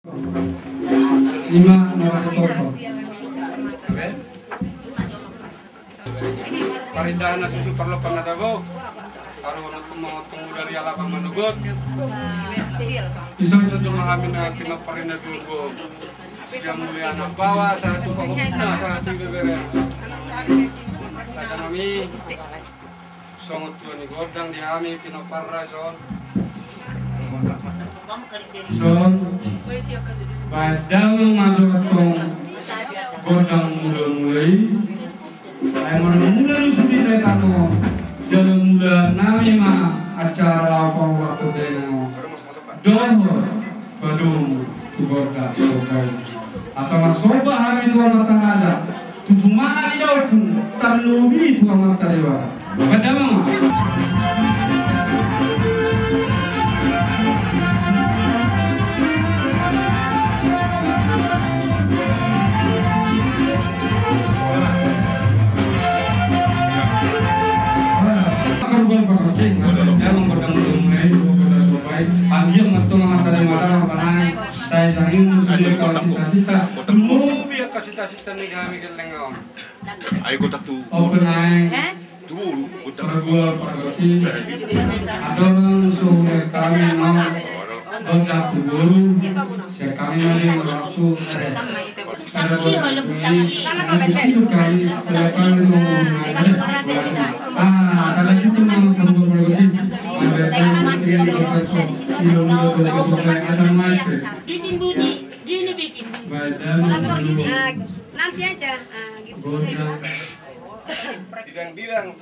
5 Naratoto. Parindahan na susu perlu pangatago. Kalau mau tunggu dari alabang manugot. Bisa tentu mengamin na pinaparinda dulu. Yang mulia anak bawah, satu pokoknya, satu beberet. Kata kami, songot tuan godang di kami pinaparra son. Son, padang masuk tong godang mulai. Saya mulai sudah saya tahu. Jalan mula nami acara apa waktu demo. Dohor, badung, tuborda, sokai. Asal soba hari itu amat ada. Tu semua di jauh pun terlubi tu amat terlewa. Padang. Ambil ngetung materi mata panai saya tanggung sudah kalau cita-cita mau biar kasih cita-cita nih kami kelengau Ayo kotak tu. oh kenai Dulu kotak. pergol pergoti ada orang suruh kami mau kontak dulu saya kami masih waktu ada ini kami berapa kalau itu mau pergoti Gini bikin. Nanti aja gitu. bilang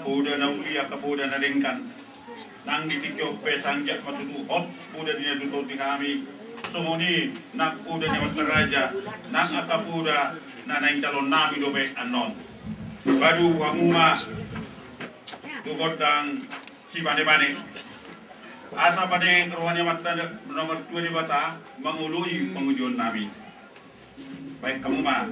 Udah na ulia ka udah na dengkan nang ditikyo pesangjak matutu hot udah dia tutu di kami sumuni nak udah nya raja nak akapuda na nang calon nami dobe anon badu wamuma tugodang si bane-bane asa pada keruannya mata nomor 2 di bata mengului pengujian nami baik kamu mah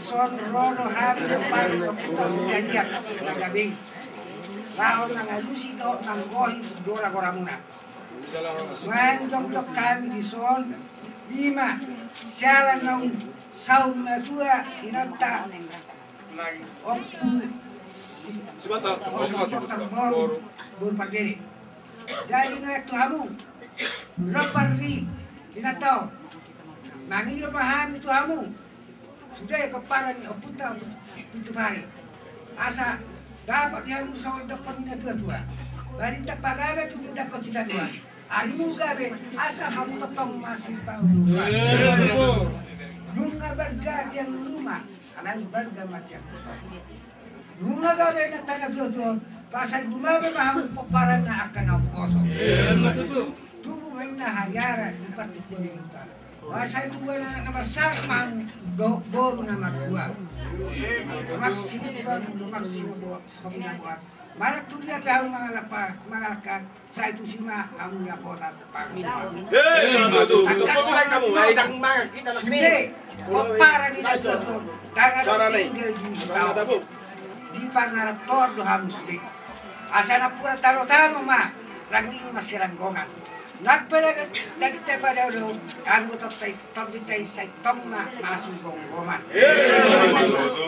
Son rono hari depan kejadian nagabing. Lahon ng alusido ng gohi gora-gora muna. Ngayon jok kami di son 5 sialan ng saun na tua inata supporter baru pagdiri. Jadi na ito hamong raparri inataw. Mangilo paham itu hamong. Sudah keparan puta itu hari. Asa dapat dia musuh dapat ni tua. Bari tak pagawe tu dapat sila tua. Ari mu gabe asa kamu tetong masih tahu. Nunga bergaji yang rumah, karena berga macam. Nunga gabe na tanah tua. Pasal gumabe maham peparan na akan aku kosong. Tubuh main na hariara di parti pemerintah. Saya itu na masak mang baru nama gua. Maksimum buat. Mana tu dia tahu mengalahkan saya itu sima kamu laporan pagi. Kamu ajang banget kita nak ni. Oparan itu tu. Karena tinggal di Pangarator do hamus di. Asana pura tarutan mama. Lagi masih langgongan. Nagpala dagite pa daw do anu top ditay sa tong na masing gonggoman.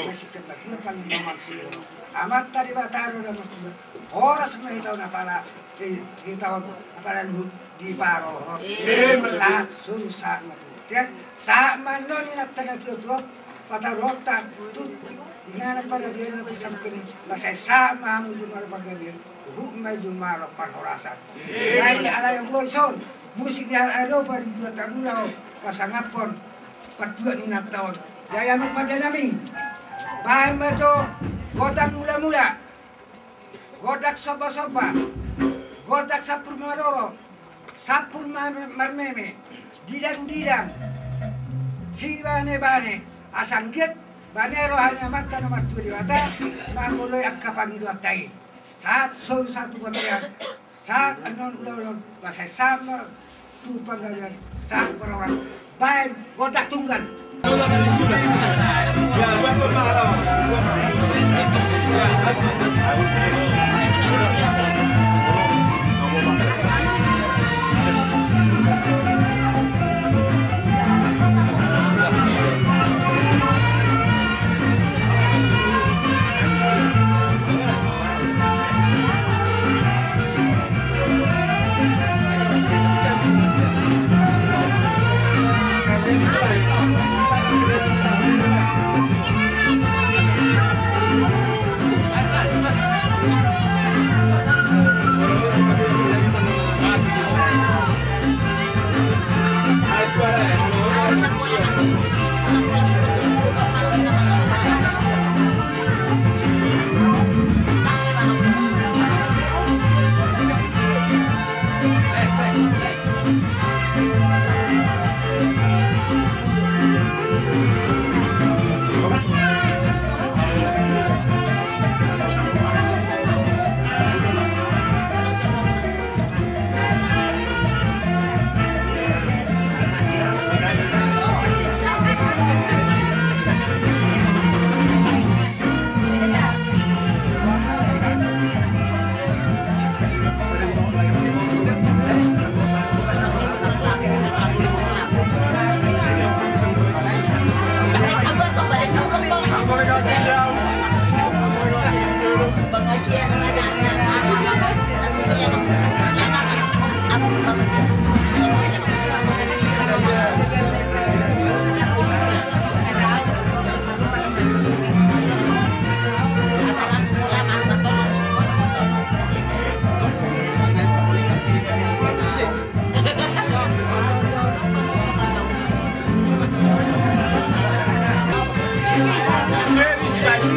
Masih tempat pang nomor silo. Amat tadi bataro na oras na itaw na pala itaw para di paro. Lahat sunsa na tu. Sa manon ni natana tu patarota tu ingana para dia na pisam kini masay sama mo jumar pagdali. May jumaro panghorasan. Jadi ala yang boison musik di alo pa di dua tabulaw pasangapon pertua ni natawon. Jaya mo pada nami. Bahan baso godak mula-mula. Godak soba-soba. Godak sapur maroro. Sapur marmeme. Didang-didang. Si bane-bane. Asanggit banero hanya mata nomor 2 diwata. Manguloy akapan dua tai. Saat satu pemilihan, saat anon ulon bahasa sama tu pengalian saat orang baik botak tunggal. Nah,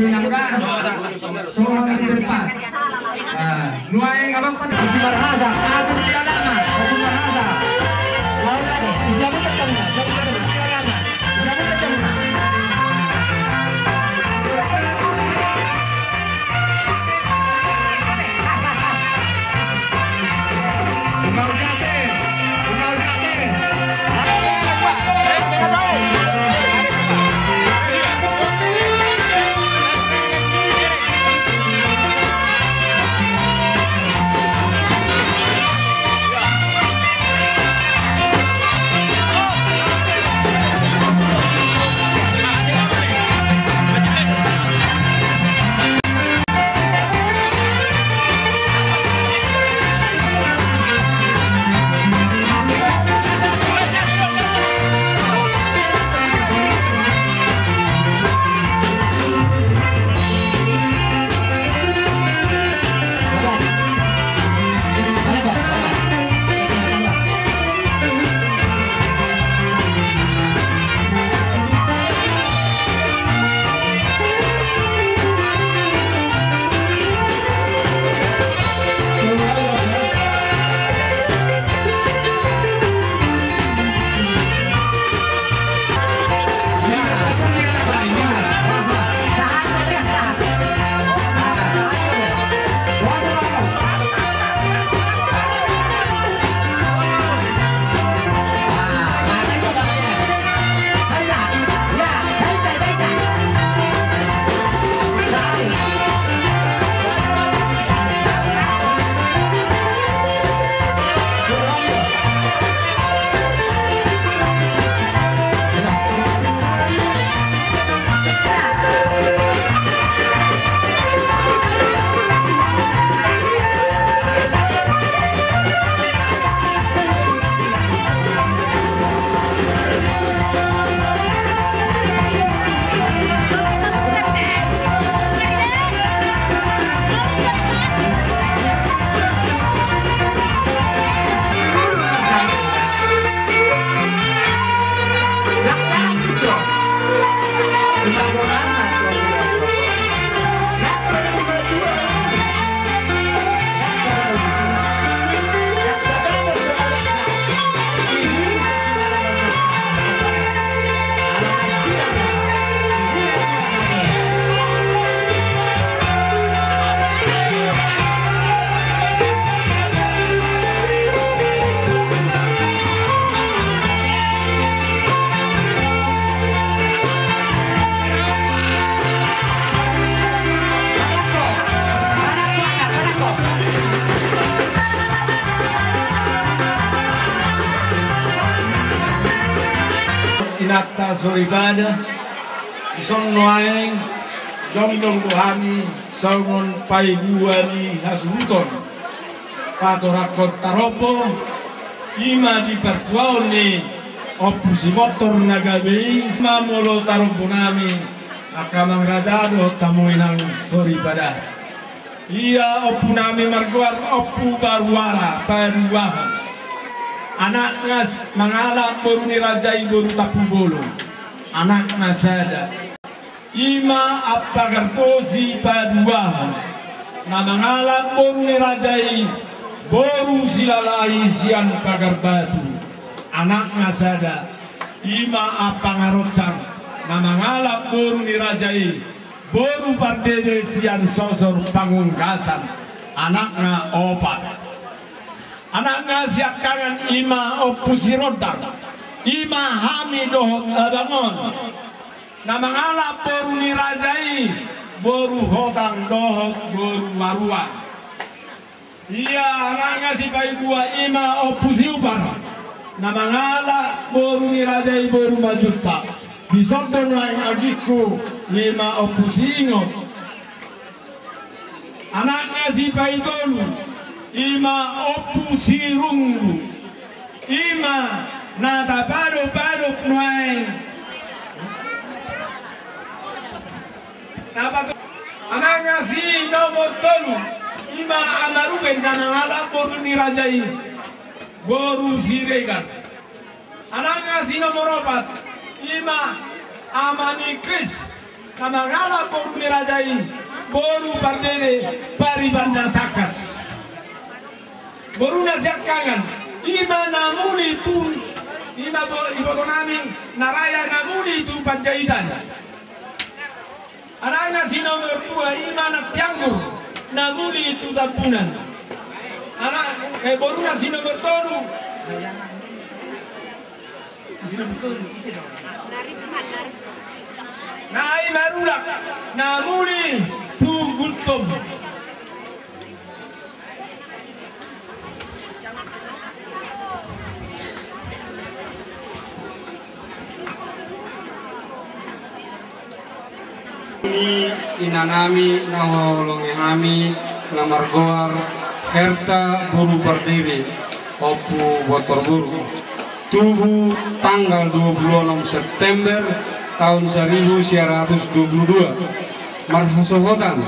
mudah-mudahan semua kali depan. Nuai abang pada Barhasa, aku tidak lama, aku Barhasa. Mau lagi, siapa ketemu? Siapa ketemu? Tidak lama, siapa ketemu? Inakta soribada ison noaeng jomdong dohami salmon paibuani hasuton patorakot taropo ima di pertuaone opusi motor nagabei mamolo taropo nami akamang rajado tamuinang soribada ia opunami marguar opu barwara paruahan anak nas mangala boru nirajai boru tapu bolo anak nasada ima apagar posi paduahan na mangala boru nirajai boru silalai sian pagar batu anak nasada ima apangarocang na mangala boru nirajai boru pardede sian sosor pangungkasan anakna opat anaknya siap kangen ima opusi rodang ima hami dohot abangon nama ngala boru nirajai boru hotang dohot boru waruan iya anaknya si pai dua ima opusi upar nama ngala boru nirajai boru majuta disodon lain adikku lima opusi ingot anaknya si pai dolu ima opu sirungu ima nata paro nuai napa anaknya si nomor tolu ima amaru bendanangala boru nirajai boru siregan anaknya si nomor 4 ima amani kris namangala boru ni rajai boru pardede paribanda takas boru nasihat kangen ima namuni tu ima iboto namin naraya namuni tu Panjaitan anaknya si nomor 2 ima Naktianggur namuni tu Tampunan anak boru na si nomor 3 Nai marulak namuni Tuguntom Ini inanami nawolongi kami namargoar herta buru berdiri opu botor buru tubuh tanggal 26 September tahun 1922 marhasohotan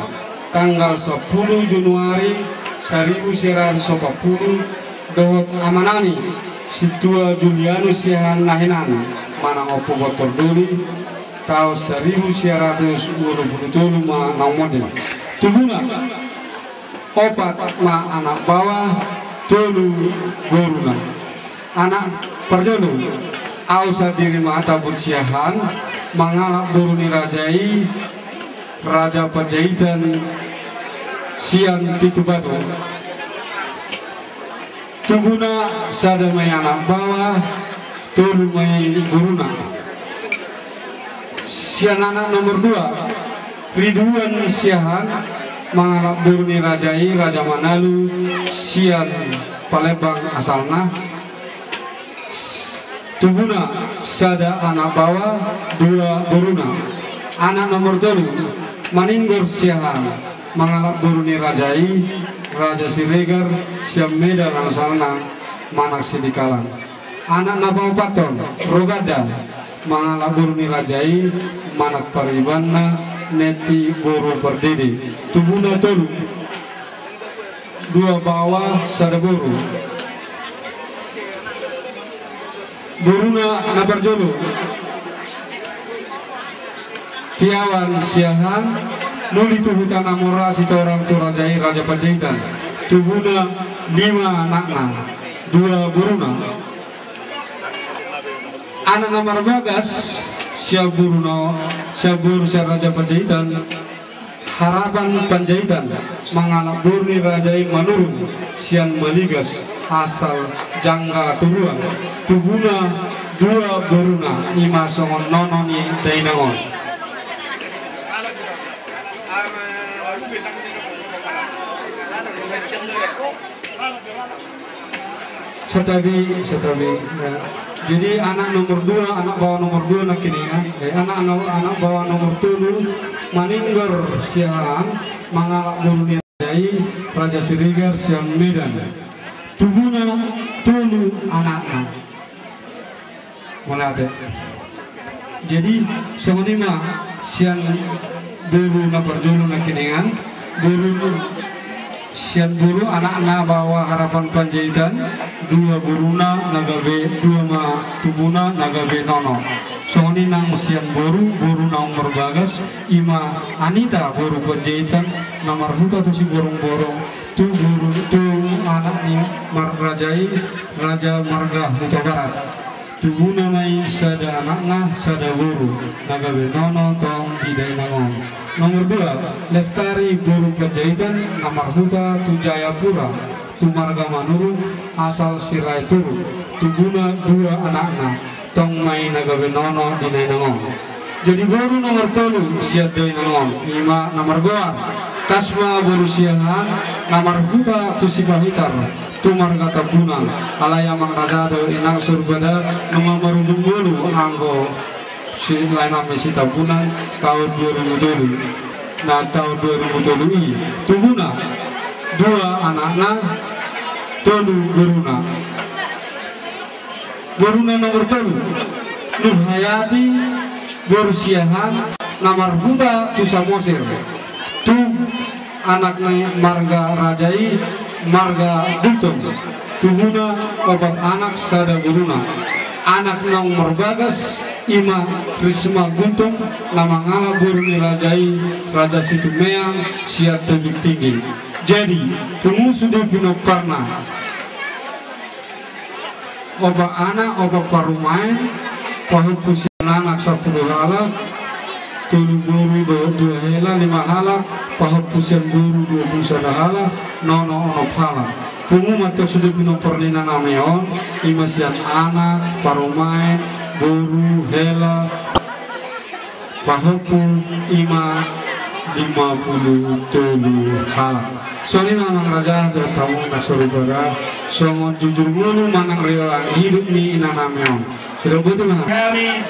tanggal 10 Januari 1940 dohot amanani situa Julianus Yahan Nahinan manang opo botor duli tahun 1927 ma naumodin tubuna opat ma anak bawah tolu goruna anak perjodoh ausa diri mata bersiahan mengalak buruni rajai Raja Panjaitan sian pitu batu tubuna sadamai anak bawah tolu mai guruna sian anak nomor 2 Ridwan Siahan mengalak buruni rajai Raja Manalu sian Palembang asalna tubuna sada anak bawah 2 buruna anak nomor 3 Maninggur Siahan mengalak buruni rajai Raja Siregar siam Medan asalna manak sidikalan anak nabau paton Rogada mengalak buruni rajai manak paribanna neti boru berdiri tubuna tolu 2 bawah sada boru buruna nabarjolo Tiawan Siahan nuli tuhutan amora sitorang turajai Raja Panjaitan tubuna 5 anakna 2 buruna anak nomor bagas siap buruna siap buru siap Raja Panjaitan harapan Panjaitan mengalak burni rajai manurun sian maligas asal jangga turuan tubuna 2 buruna ima songon nononi dainangon setabi ya. Jadi anak nomor 2 anak bawah nomor 2 nak kini anak bawah nomor 7 Maninggur Siahan mengalak buruni rajai Raja Siregar siang Medan tubuna tulu anaknya mulate jadi semenima siang buru na perjulu na kiningan buru sian buru anak-anak bawa harapan Panjaitan 2 buruna nagabe 2 ma tubuna nagabe nono soni nang sian buru nang berbagas ima Anita buru Panjaitan nomor huta tu si borong-borong tu buru tu anak ni marrajai Raja Marga Huta Barat tubuna mai sada anakna sada buru nagabe nono tong bidai nangong nomor 2 Lestari buru Panjaitan Namarhuta tu Jayapura tu Marga Manuru asal Sirai Turu tubuna 2 anakna tong mai nagabe nono di nangong jadi buru nomor 3 siat doi nangong 5 nomor 2 Kasma buru Siahan Namarhuta tu Sipahitar tu Marga Tabunan alayamang radado inang surbada nama marujung bulu anggo si lainame si Tabunan tahun 2007 nah tahun 2007 ini tubuna 2 anakna tolu buruna nomor 3 Nur Hayati buru Siahan Namarhuta tu Samosir tu anaknya Marga Rajai Marga Gultung tubuna 4 anak sada buruna anak nomor bagas Ima Risma Guntung nama ngala burung rajai Raja Situmeang siat tebing tinggi. Jadi tunggu sudah pino karna oba anak oba parumain pahut pusi anak 10 hala tulu guru 2 hela 5 hala pahut pusian guru 21 hala nono ono hala. Tunggu matok sudah pino pernina nameon ima sian anak parumain guru hela pahupu ima 53 hala. Soalnya manang raja bertamu nak saudara songo jujur mulu manang rela hidup ni inanameon sudah betul manang kami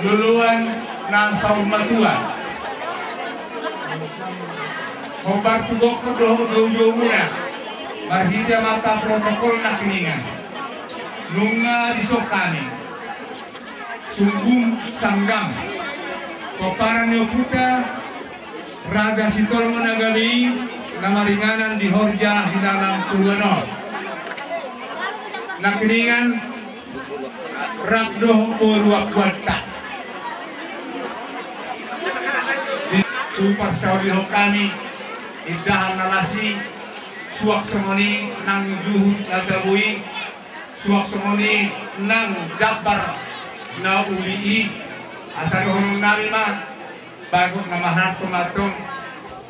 duluan na saum matuan hobar tugok kudoh dujungnya marhita mata protokol na kiningan nunga disokani Sunggum Sanggam Koparan Yokuta Raga Sitol Menagami nama ringanan di Horja di dalam Tugono Nakiningan Rakdoh Boruak Kuata di Tupar Saudi Hokani Idahan Nalasi Suak Semoni Nang Juhud Natabui Suak Semoni Nang Jabar na ubii asal orang nalima bagus nama harto matong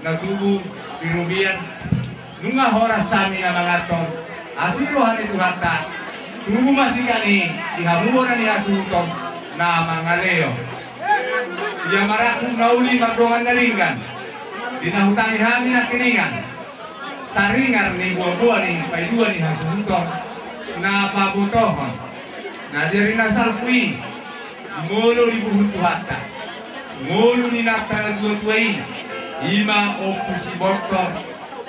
na tubuh birubian nunga horas sami na mangatong asirohan itu hata tubuh masih kani ihamuboran niya sutong na mangaleo iya marakong nauli magdongan nalingan dinahutangi hami na kiningan saringar ni buah-buah ni paidua ni hasutong na pabutohon na diri na salpui ngolo di buhun tuhata ngolo ni nata na dua-duai ima opus iboktor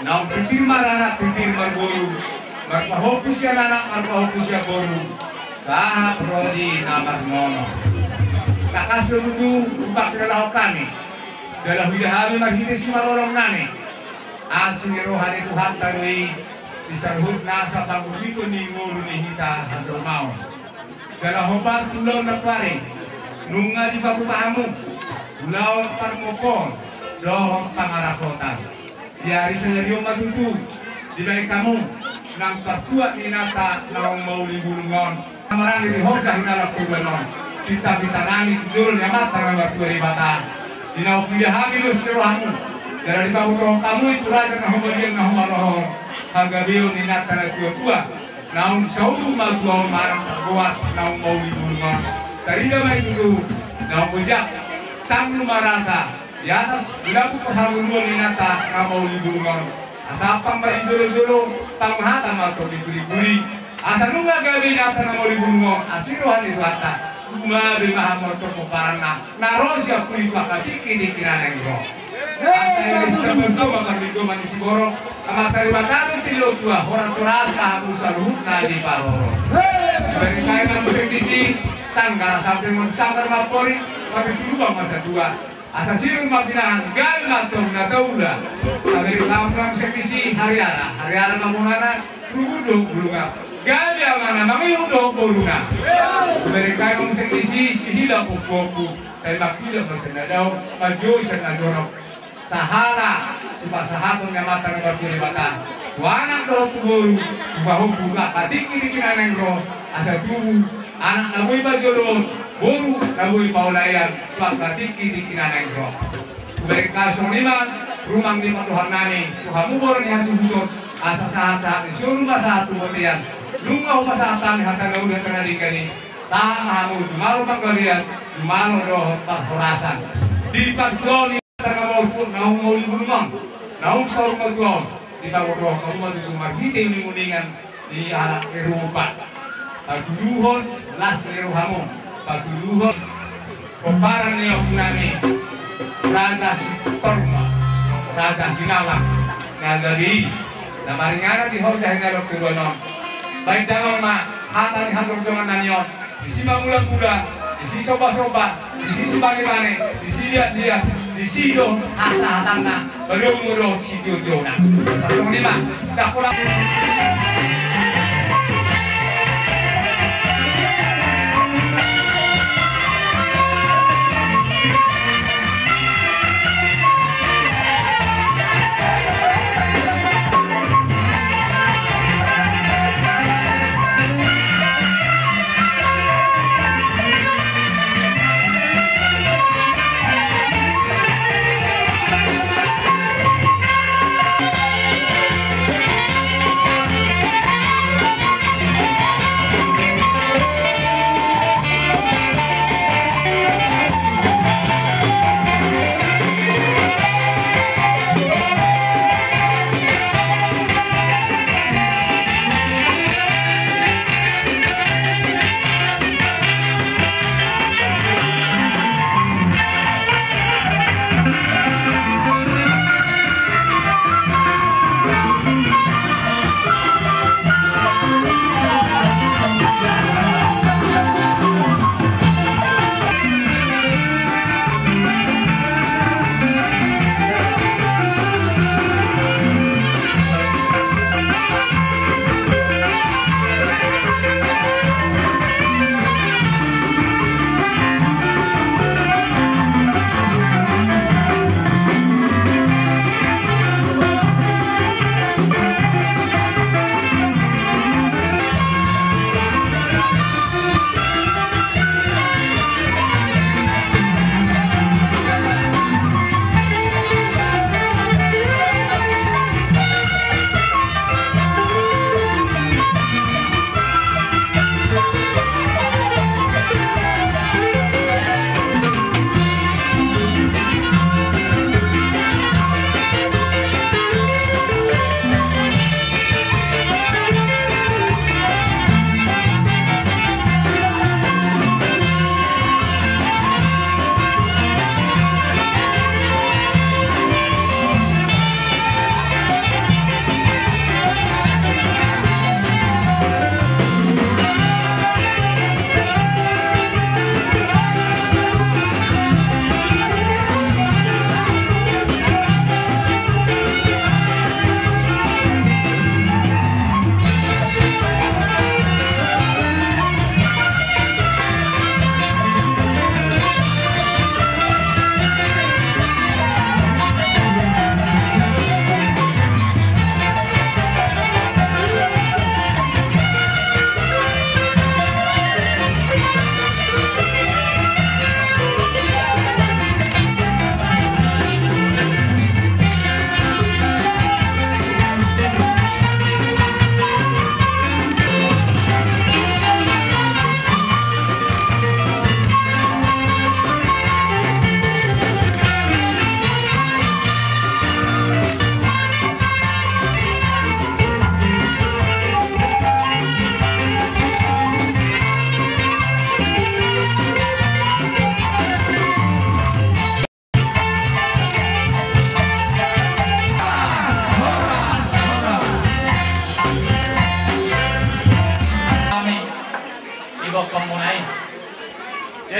na pitir marana pitir margoyu marpahopus ya anak marpahopus ya boru saha prodi na marmono takas ludu ubak dalau kami dalam hidahami marhitis marolong nane asli rohani tuhata doi disarhut nasa pagubito ni ngolo ni hita hadol maon dalam hobar tulong na paring nunga di papamu lawan parmokon dohong pangarakotan diari senario matutu di baik kamu nang pertua ninata lawan mau libulungon kamarang di hoga hinalak kubanon kita nani tudul nyamat tangan bertua ribata dinau kuliah hamilus terohamu dari bawah kamu itu raja nahumabian nahumarohon harga bio ninata na tua naun sauru maguang marang terbuat naun mau libulungon dari damai dulu, namun bujak sang lumarata di atas bilaku perhaluan ninata kamau libulungan asapang bari dulu panghatam atau diburi-buri asa nunga gali nata kamau libulungan asirohan itu hata bunga bimahamor kepoparana narosya kuri pakatiki di kinaneng roh asa sudah berdoa karbido manis borok amatari batanu silo tua orang surasa usah hutna di paroro dari kainan berdisi tanggal sampai mensanggar mapori tapi suruh masa dua asa sirung mapinahan gal matong na taula sampai kampung seksisi hariara mamunana rugudo bulunga gal ya mana mangiudo bulunga mereka yang seksisi sihila popoku saya makila masenadau maju senadorok sahara supa sahatong nyamatan ng bata wanang do tuguru bahog buka katik kini ro asa tubu anak nabuy bajolon buru nabuy paulayan pakatiki di kinaneng roh mereka sonima rumang di patuhan nani tuhamu boron yang subuton asa saat-saat di suruh masa tuwotian lungaw pasatan hatang udah tengah dikani saat hamu jumalu panggalian jumalu roh parhorasan di pagdoni tengah maupun naung mau libulungan naung saur magdon di taworoh kamu matutu maghiting limuningan di anak erupa pagduluhon las lerohamu pagduluhon peparan niyo kunani Raja Torma Raja Hinala nagari na maringara di Horja Hinalo Kudonon baik damang ma hata ni hatong jongan nanyo di si mamula-mula di si soba-soba di si sebagaimana di si lihat-lihat di si do hasa-hatang na berumuro si Jojo na pasong lima tak pulang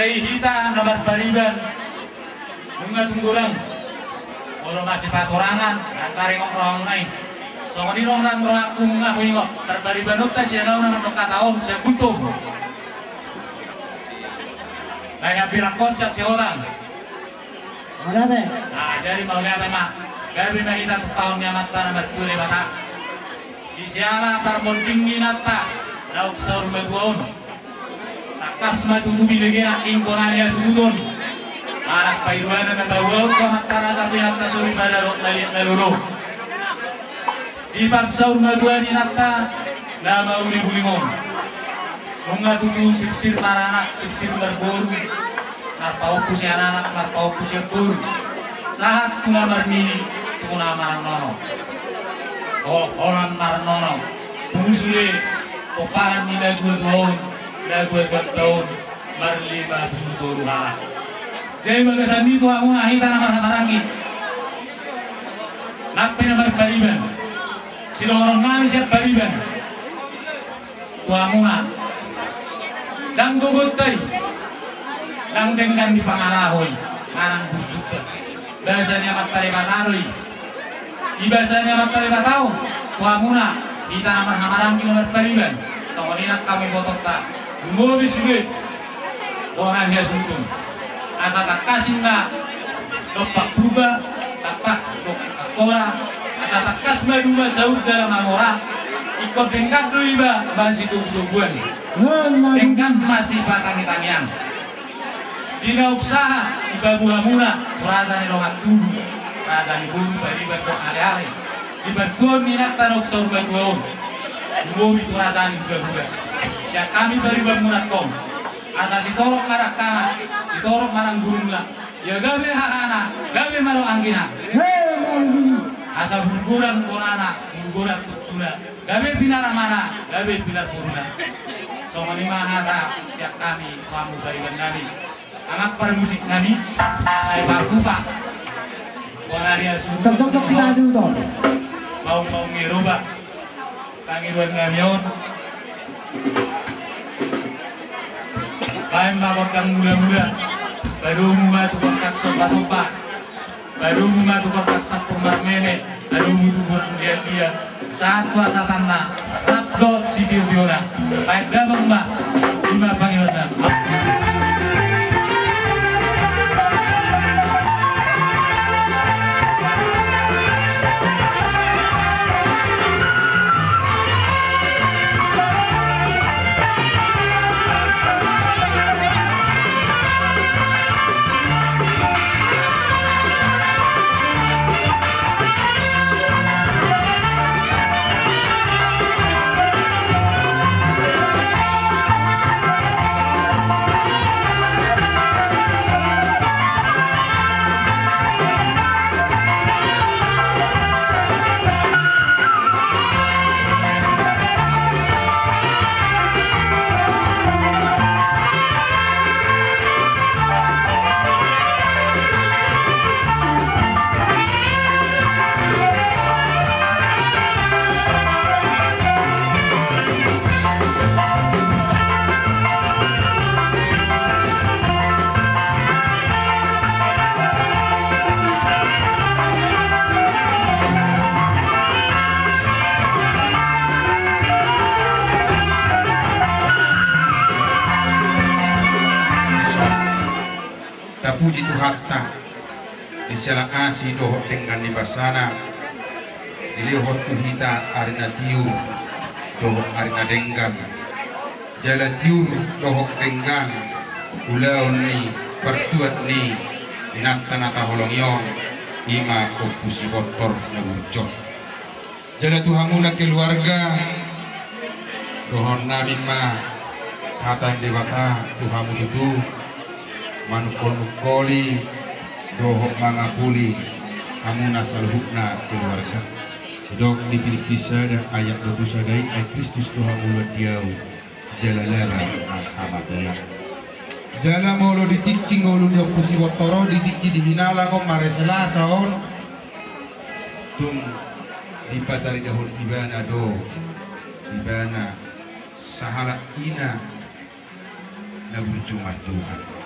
Dari hita nabar bariban bunga tunggulang kalau masih patorangan antara orang lain so ini orang aku ngaku kok terbariban nukta siya na naman nakataon siya buntung kaya bilang konsep si orang nah jadi mau lihat mak gabi mahita tahun nyamat na bertuli bata di siala tarbondingin atta nauk sa rumatuon takas matutubi lagi aking konanya sumudon anak pairuanan na bawal kamatara sa tinata suri badarot na lulu di parsaur maduani natta na mauli-ulingon mga tutu sirsir maranak sirsir berburu narpaupu si anak narpaupu si buru saat kuna marmini kuna maranono oh orang maranono pungusuli poparan ni dua tahun marlima binturu halah jadi bagasan itu aku nahita nama marangi nakpe nama bariban sila orang nami siya bariban tuamuna dang gugutay dang denggan di pangalahoy manang burjuta bahasanya matari mataroy ibasanya matari matao tuamuna kita nama hamarangki nomor bariban sama ninak kami botok tak lumulobis sulit orang dia sungkung asa tak kasih na dopak berubah tapak dopak kora asa tak kas maduma saud dalam amora ikut dengkat dulu iba masih tubuh-tubuhan dengkat masih patang-tangian dina usaha iba buah-muna perasaan irongat dulu perasaan buru bari bantu ale-ale dibantuan minat tanok saur bantuan umum itu perasaan iba-buah siya kami bari bangunat kom asa si torok marakana si torok marang gurungla ya gabe hakana gabe maro anggina asa burguran konana burguran kutsura gabe pinara mana gabe pinar puruna so lima hata siap kami kamu bariban kami anak para musik kami ay bakupa konaria sudah kita sudah mau ngiroba pangiruan ngamion Baim melaporkan mula-mula baru muma tukang sopa-sopa baru muma tukang sapumar mene baru mutu buat dia saat puasa tanah rapdot si biona baik gabang mbak lima panggilan puji Tuhatta isyalah asi dohot dengan di basana ilihot tuhita arina tiu dohot arina denggan jala tiu dohot denggan ulaun ni pertuat ni inata-nata holongyon ima okusi kotor nabujot jala tuhamula keluarga dohon nami ma hatan dewata tuhamu tutu manukol-nukoli dohok mangapuli amuna salhukna keluarga dok dipilih pisah ayat 21 ayat Kristus Tuhan mulut diau jalalara amatullah jala molo ditikking ulu dia pusi wotoro ditikki dihinala ko maresela saon tum dipatari dahul ibana do ibana sahala ina na berjumah Tuhan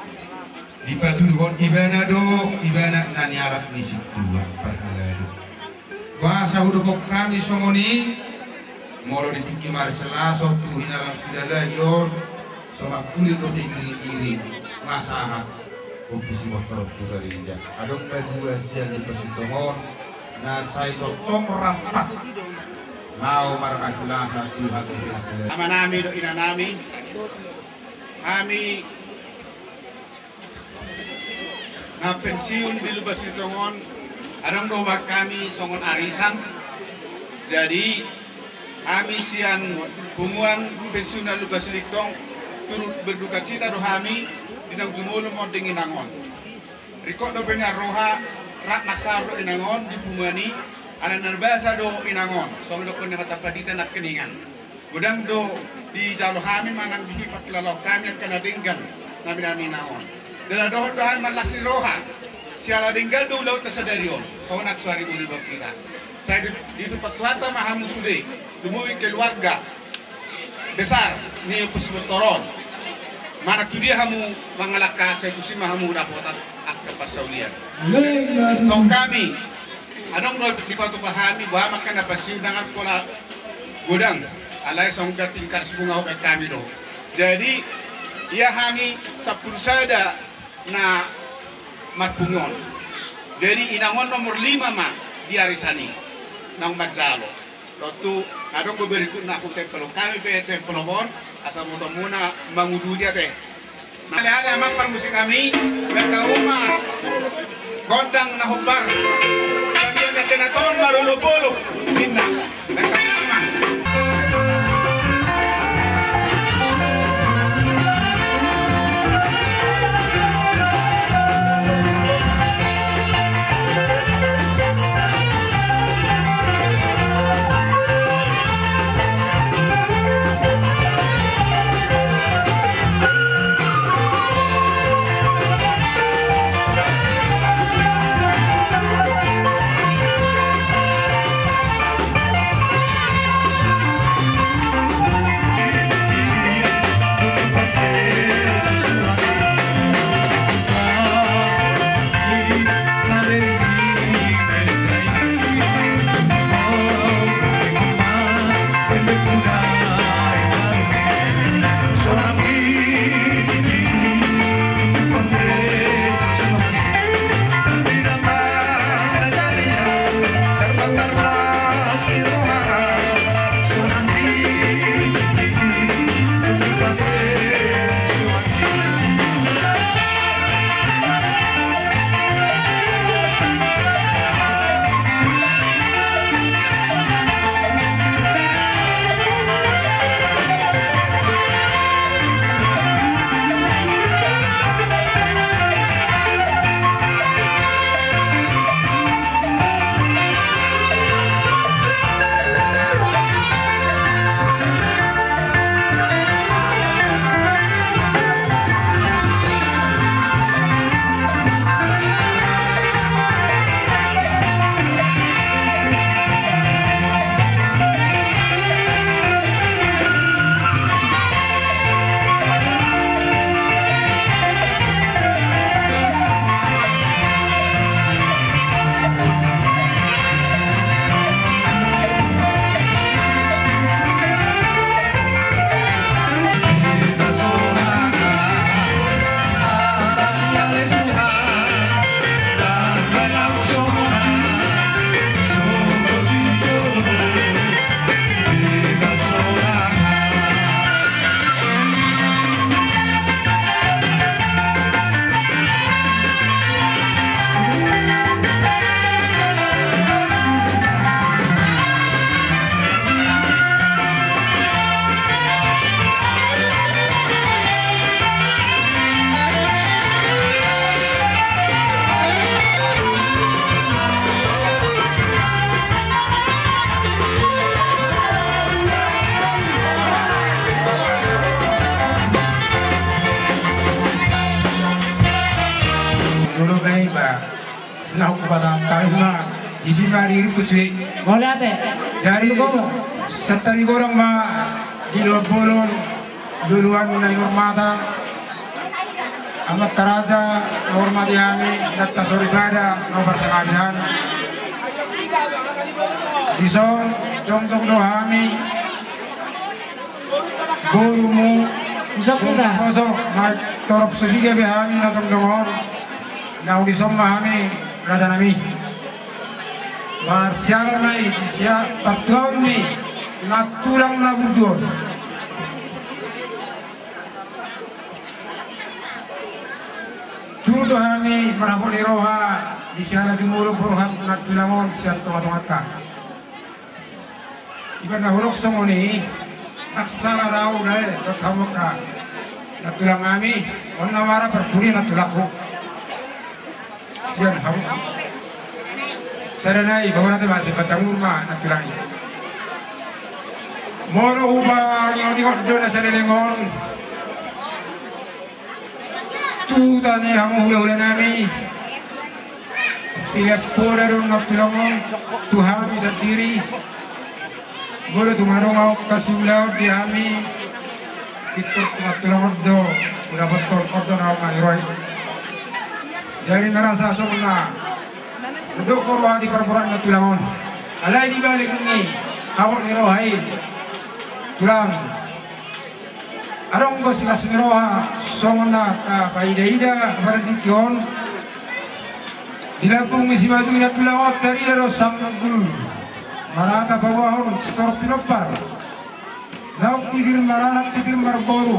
di patuhon ibana naniarat nisik dua perhaladu kuasa hudukok kami somoni molo ditiki marselaso tuhin alam sidala yor somak kulit do diri masaha kompisi motor tu dari injak adong berdua siang di persitongon nasai totong rapat mau markasulasa Tuhan itu Ama nami do ina nami kami na pensiun di Lubas Litongon adong doa kami songon arisan jadi kami sian bunguan pensiun di Lubas Litong turut berduka cita do kami dinang jumulu mo dingin nangon riko do benar roha rak nasar do inangon di bumani ana nerbasa do inangon songon do kene mata paditan nak keningan gudang do di jalo kami manang bihi pakilalau kami yang kena dinggan nabi nami naon dala do dohan malasi roha siala dinggan do laut tersadarion sonak suari uli kita saya di tempat tuata mahamu sude dumui keluarga besar ni pusmotoron mana tu dia kamu mengalahkan saya tu si mahamu dapat akta pasaulian so kami adong do di patu pahami bahwa makan apa sih dengan pola gudang alai songga tingkar sebunga obat kami do. Jadi ia hangi sapul sada na matpungon. Jadi inangon nomor 5 mah di arisani nang magjalo. Totu adong berikut na kung tempelo kami pe tempelo bon asal moto muna mangudu dia teh. Nah ada amang permusik kami berkauma gondang na hubar. Kami na tenaton marulubulo minna. Dari setelah digorong di luar bolon duluan naik mata amat taraja hormati kami datta soribada no pasangabihan isong contoh dohami borumu isok kita kosong torop sedikit behami natong dongor na ulisong mahami raja nami marsial mai siap patron ni natulang na bujur dulu kami menapok di roha di sana jumur buruhan natulangon siap tomat-tomata ibadah huruf semoni aksara rau dai kamuka natulang kami onna mara berburi natulaku sian hamu saranai bawah masih batang rumah natulangi mono ubah yang dikodon salengon tu tani hamu hula-hula nami silap pura dong natulangon Tuhan bisa diri boleh tumarong ako kasih ulau di kami itu natulangon do udah betul kodon ako mangiroy jadi merasa sumna duduk korwa di perburan natulangon alay di balik ini hawak nirohay tulang arong ko sila siniroha songna ka paida-ida berdikyon dilabung isi baju natulangon dari daro samgul marata bawahon skor pinopar lauk tidir maranak tidir marboru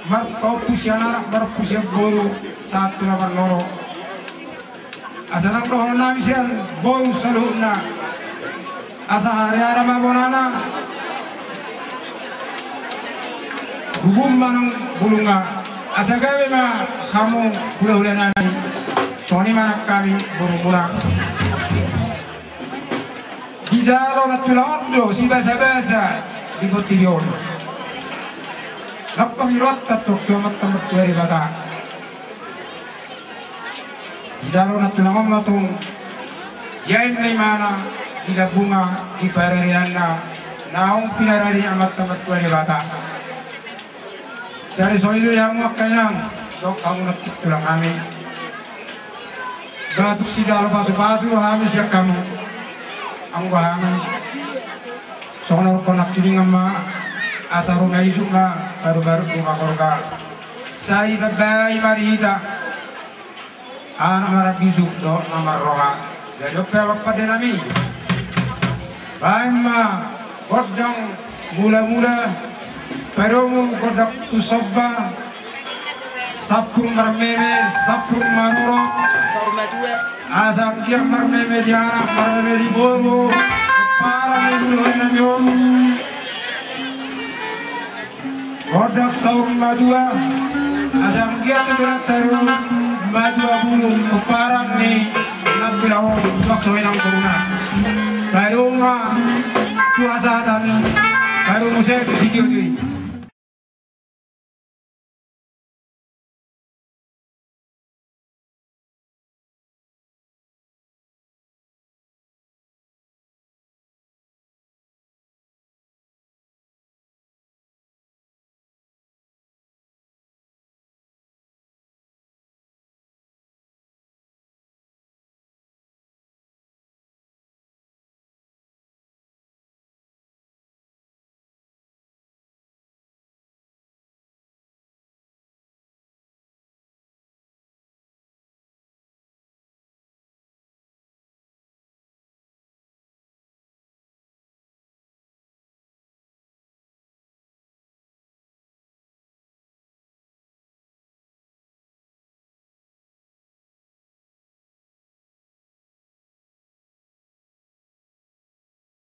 marpapus anak marpus boru satu lamar loro asanang rohon nami siya boru saluhna asa hari-hari mabonana hubung manang bulunga asa gawe ma kamu hula-hula nami soni manak kami burung-burang Bizarro natulango si basa-basa di botilyon lapangirot tatok tumat-tamat tuwari bata Bizarro natulango matong yain na mana di labunga di pararihan na naong pinarari amat-tamat tuwari bata dari solido yang makanyang dok kamu natulang kami batuk si jalo pasu-pasu hamis ya kamu ang bahangan soalnya konak kini ngama asaro na isuk na baru-baru kumakorga say tabay marita anak marap isuk do namar roha jadi pelok pada nami baima kodang mula-mula peromu kodak tu sobba sapung marmeme sapung maruro asam kiam marmeme di anak marmeme di boru para menulen nanyom kodak saung madua asam kiam berat taru madua bulung peparang ni nabilau maksoin ang corona baru ma kuasa tani baru musik video ini